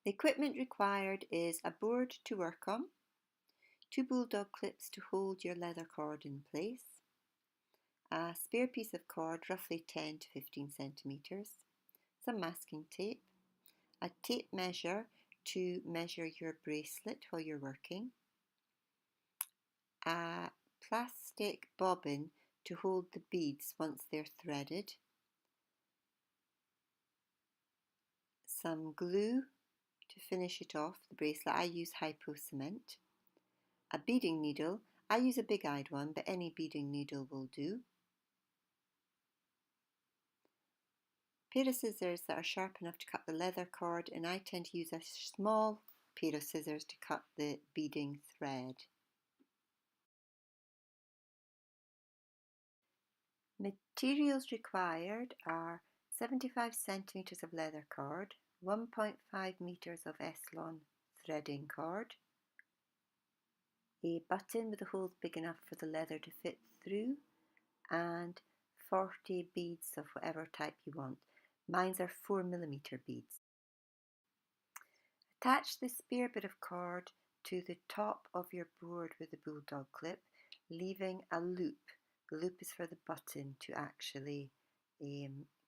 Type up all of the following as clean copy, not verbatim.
The equipment required is a board to work on, 2 bulldog clips to hold your leather cord in place, a spare piece of cord roughly 10 to 15 centimetres, some masking tape, a tape measure to measure your bracelet while you're working, a plastic bobbin to hold the beads once they're threaded, some glue to finish it off, the bracelet. I use hypo cement, a beading needle. I use a big-eyed one, but any beading needle will do. A pair of scissors that are sharp enough to cut the leather cord, and I tend to use a small pair of scissors to cut the beading thread. Materials required are 75 centimetres of leather cord, 1.5 metres of Eslon threading cord, a button with the holes big enough for the leather to fit through, and 40 beads of whatever type you want. Mine's are 4mm beads. Attach the spare bit of cord to the top of your board with the bulldog clip, leaving a loop. The loop is for the button to actually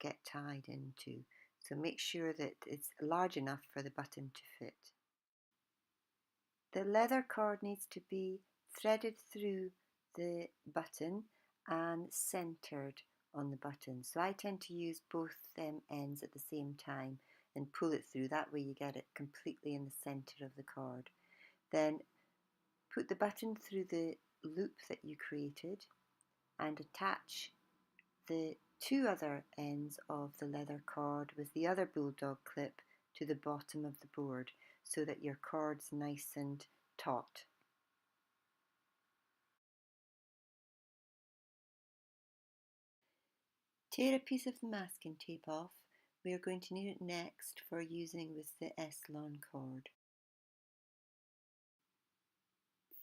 get tied into. So make sure that it's large enough for the button to fit. The leather cord needs to be threaded through the button and centered on the button. So I tend to use both ends at the same time and pull it through. That way you get it completely in the center of the cord. Then put the button through the loop that you created and attach the 2 other ends of the leather cord with the other bulldog clip to the bottom of the board so that your cord's nice and taut. Tear a piece of the masking tape off. We are going to need it next for using with the Eslon cord.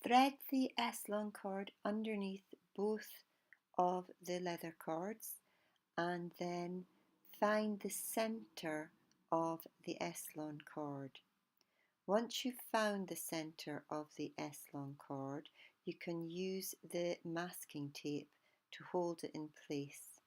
Thread the Eslon cord underneath both of the leather cords and then find the center of the Eslon cord. Once you've found the center of the Eslon cord, you can use the masking tape to hold it in place.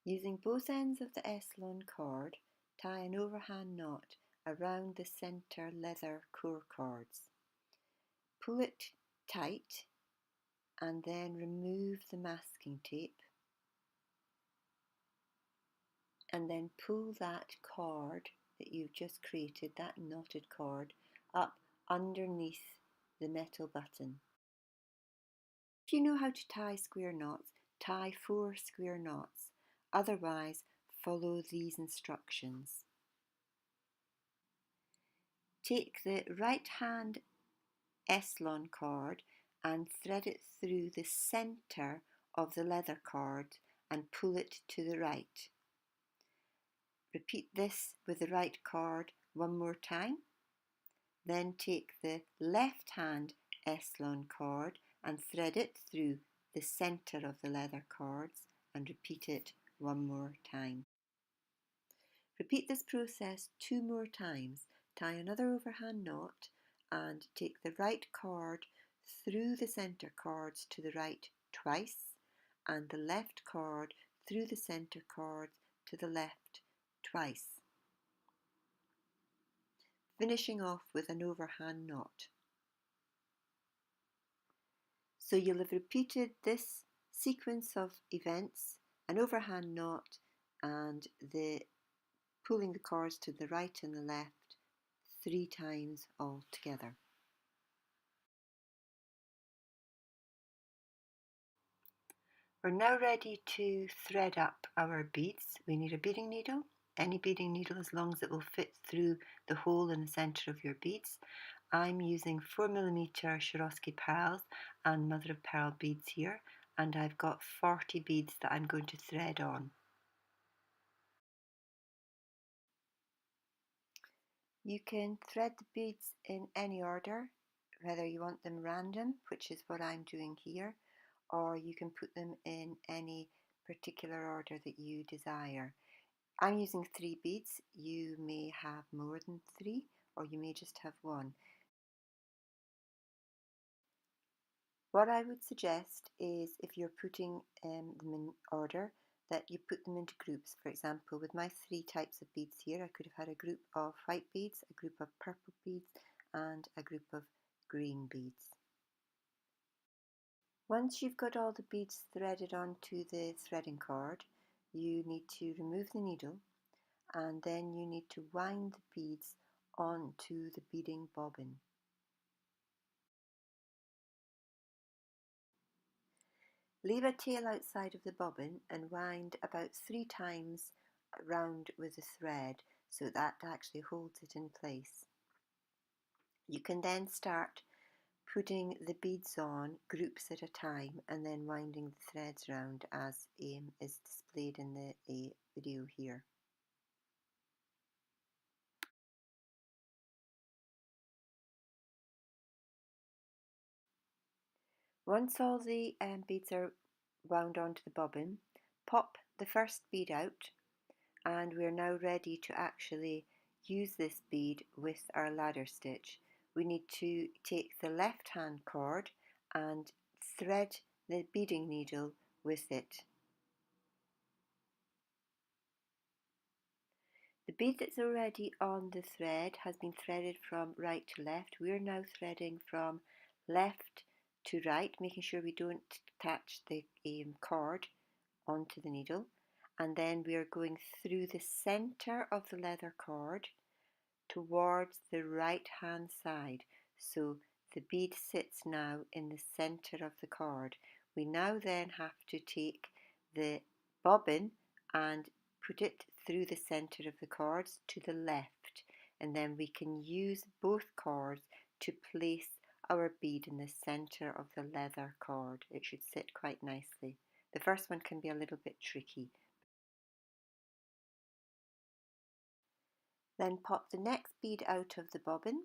Using both ends of the Eslon cord, tie an overhand knot around the center leather core cords. Pull it tight and then remove the masking tape and then pull that cord that you've just created, that knotted cord, up underneath the metal button. If you know how to tie square knots, tie 4 square knots. Otherwise, follow these instructions. Take the right hand Eslon cord and thread it through the center of the leather cord and pull it to the right. Repeat this with the right cord 1 more time. Then take the left hand Eslon cord and thread it through the center of the leather cords and repeat it 1 more time. Repeat this process 2 more times. Tie another overhand knot and take the right cord through the center cords to the right twice and the left cord through the center cords to the left twice, finishing off with an overhand knot. So you'll have repeated this sequence of events, an overhand knot and the pulling the cords to the right and the left 3 times all together. We're now ready to thread up our beads. We need a beading needle, any beading needle as long as it will fit through the hole in the centre of your beads. I'm using 4mm Swarovski pearls and mother of pearl beads here, and I've got 40 beads that I'm going to thread on. You can thread the beads in any order, whether you want them random, which is what I'm doing here, or you can put them in any particular order that you desire. I'm using 3 beads. You may have more than 3, or you may just have 1. What I would suggest is, if you're putting them in order, that you put them into groups. For example, with my 3 types of beads here, I could have had a group of white beads, a group of purple beads, and a group of green beads. Once you've got all the beads threaded onto the threading cord, you need to remove the needle, and then you need to wind the beads onto the beading bobbin. Leave a tail outside of the bobbin and wind about 3 times round with the thread, so that actually holds it in place. You can then start putting the beads on groups at a time and then winding the threads round, as is displayed in the video here. Once all the beads are wound onto the bobbin, pop the first bead out, and we're now ready to actually use this bead with our ladder stitch. We need to take the left hand cord and thread the beading needle with it. The bead that's already on the thread has been threaded from right to left. We're now threading from left to right, making sure we don't attach the cord onto the needle. And then we are going through the center of the leather cord towards the right hand side. So the bead sits now in the center of the cord. We now then have to take the bobbin and put it through the center of the cords to the left, and then we can use both cords to place our bead in the center of the leather cord. It should sit quite nicely. The first one can be a little bit tricky. Then pop the next bead out of the bobbin,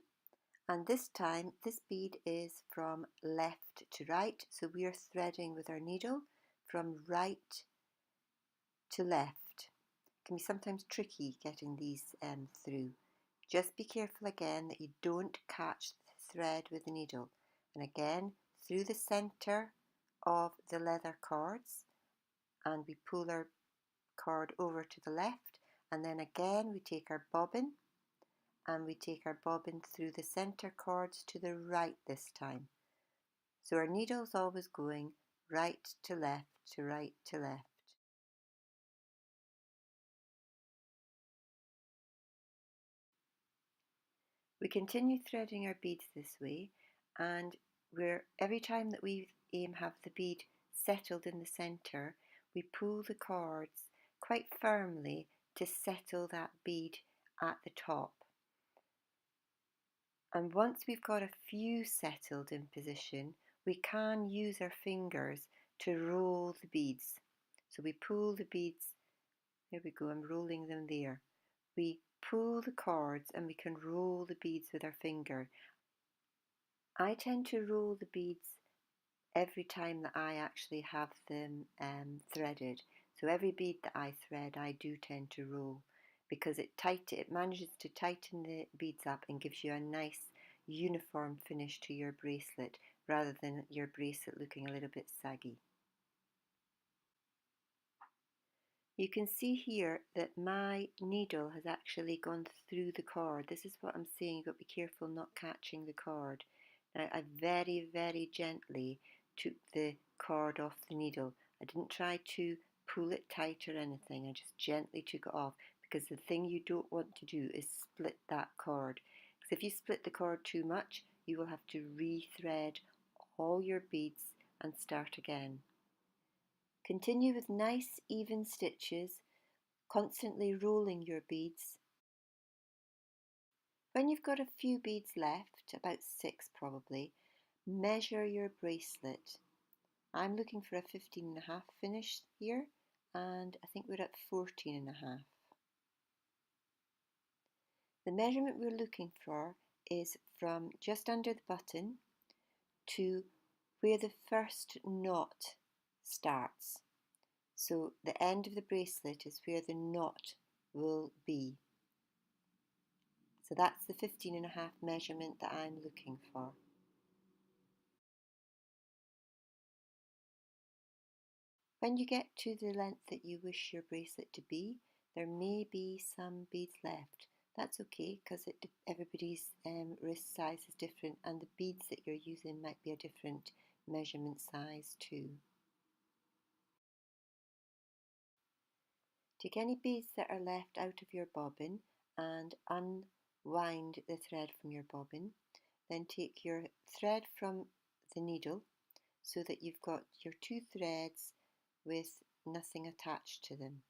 and this time this bead is from left to right, so we are threading with our needle from right to left. It can be sometimes tricky getting these through. Just be careful again that you don't catch the thread with the needle. And again, through the center of the leather cords, and we pull our cord over to the left, and then again we take our bobbin and we take our bobbin through the center cords to the right this time. So our needle's always going right to left to right to left. We continue threading our beads this way, and every time that we have the bead settled in the center, we pull the cords quite firmly to settle that bead at the top. And once we've got a few settled in position, we can use our fingers to roll the beads. So we pull the beads, there we go, I'm rolling them there. We pull the cords and we can roll the beads with our finger. I tend to roll the beads every time that I actually have them threaded. So every bead that I thread, I do tend to roll, because it manages to tighten the beads up and gives you a nice uniform finish to your bracelet, rather than your bracelet looking a little bit saggy. You can see here that my needle has actually gone through the cord. This is what I'm saying, you've got to be careful not catching the cord. Now I very, very gently took the cord off the needle. I didn't try to pull it tight or anything, I just gently took it off, because the thing you don't want to do is split that cord. Because if you split the cord too much, you will have to re-thread all your beads and start again. Continue with nice even stitches, constantly rolling your beads. When you've got a few beads left, about 6 probably, measure your bracelet. I'm looking for a 15.5 finish here, and I think we're at 14.5. The measurement we're looking for is from just under the button to where the first knot starts. So the end of the bracelet is where the knot will be. So that's the 15.5 measurement that I'm looking for. When you get to the length that you wish your bracelet to be, there may be some beads left. That's okay because everybody's wrist size is different and the beads that you're using might be a different measurement size too. Take any beads that are left out of your bobbin and unwind the thread from your bobbin. Then take your thread from the needle so that you've got your two threads with nothing attached to them.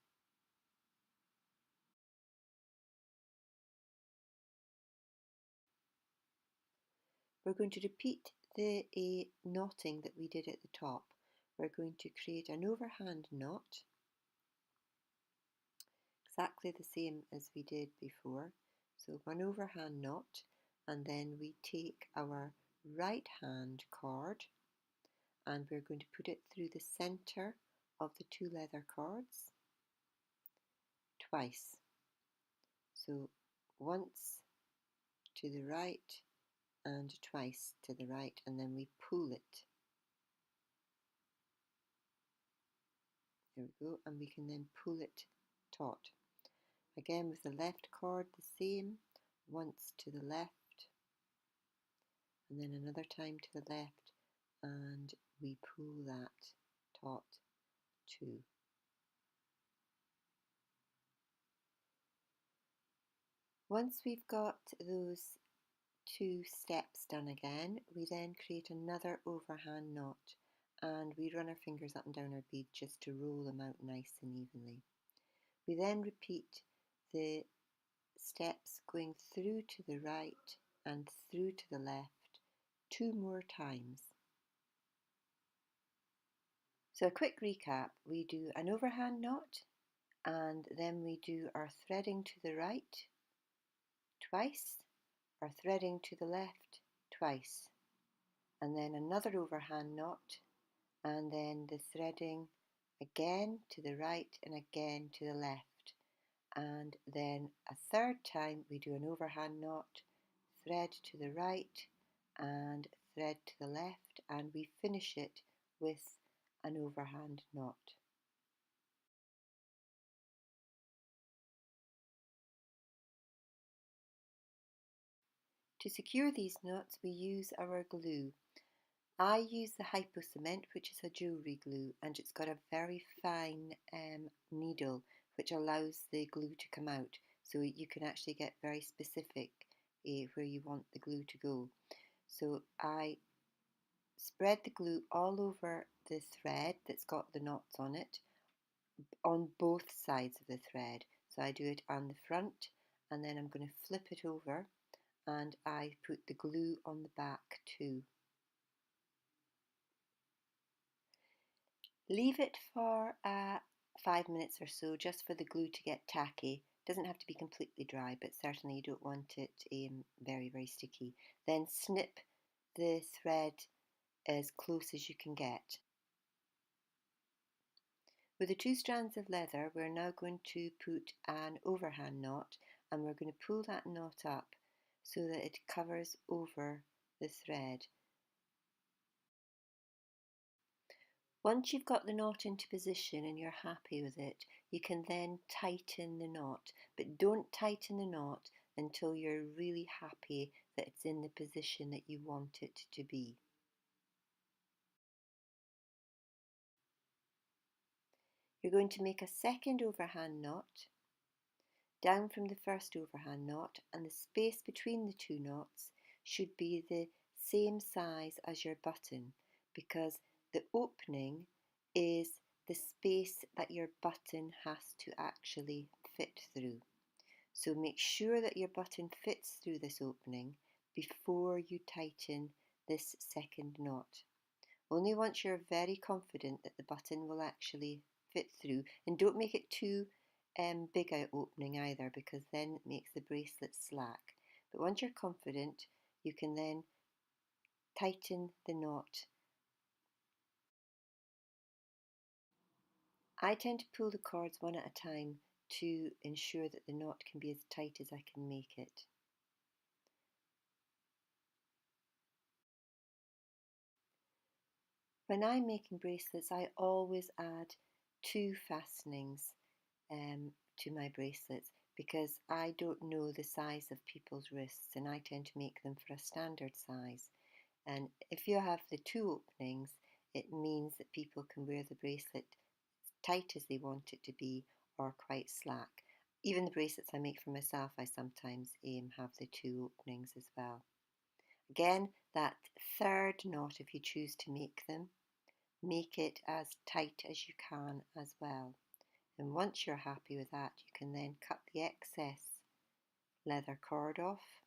We're going to repeat the knotting that we did at the top. We're going to create an overhand knot, exactly the same as we did before. So one overhand knot, and then we take our right hand cord and we're going to put it through the center of the two leather cords twice. So once to the right and twice to the right, and then we pull it. There we go, and we can then pull it taut. Again with the left cord the same, once to the left and then another time to the left, and we pull that taut too. Once we've got those two steps done again, we then create another overhand knot and we run our fingers up and down our bead just to roll them out nice and evenly. We then repeat the steps going through to the right and through to the left 2 more times. So a quick recap, we do an overhand knot and then we do our threading to the right twice, our threading to the left twice, and then another overhand knot and then the threading again to the right and again to the left, and then a third time we do an overhand knot, thread to the right and thread to the left, and we finish it with an overhand knot. To secure these knots we use our glue. I use the Hypo Cement, which is a jewellery glue, and it's got a very fine needle which allows the glue to come out, so you can actually get very specific where you want the glue to go. So I spread the glue all over the thread that's got the knots on it, on both sides of the thread. So I do it on the front and then I'm going to flip it over and I put the glue on the back too. Leave it for 5 minutes or so just for the glue to get tacky. Doesn't have to be completely dry, but certainly you don't want it very, very sticky. Then snip the thread as close as you can get. With the 2 strands of leather, we're now going to put an overhand knot and we're going to pull that knot up so that it covers over the thread. Once you've got the knot into position and you're happy with it, you can then tighten the knot, but don't tighten the knot until you're really happy that it's in the position that you want it to be. You're going to make a second overhand knot down from the first overhand knot, and the space between the 2 knots should be the same size as your button, because the opening is the space that your button has to actually fit through. So make sure that your button fits through this opening before you tighten this second knot. Only once you're very confident that the button will actually fit through, and don't make it too big out opening either, because then it makes the bracelet slack. But once you're confident, you can then tighten the knot. I tend to pull the cords one at a time to ensure that the knot can be as tight as I can make it. When I'm making bracelets, I always add 2 fastenings to my bracelets because I don't know the size of people's wrists and I tend to make them for a standard size. And if you have the 2 openings, it means that people can wear the bracelet as tight as they want it to be or quite slack. Even the bracelets I make for myself, I sometimes have the 2 openings as well. Again, that third knot, if you choose to make them, make it as tight as you can as well. And once you're happy with that, you can then cut the excess leather cord off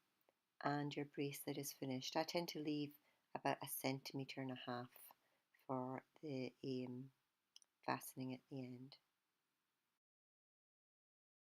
and your bracelet is finished. I tend to leave about 1.5 centimetres for the fastening at the end.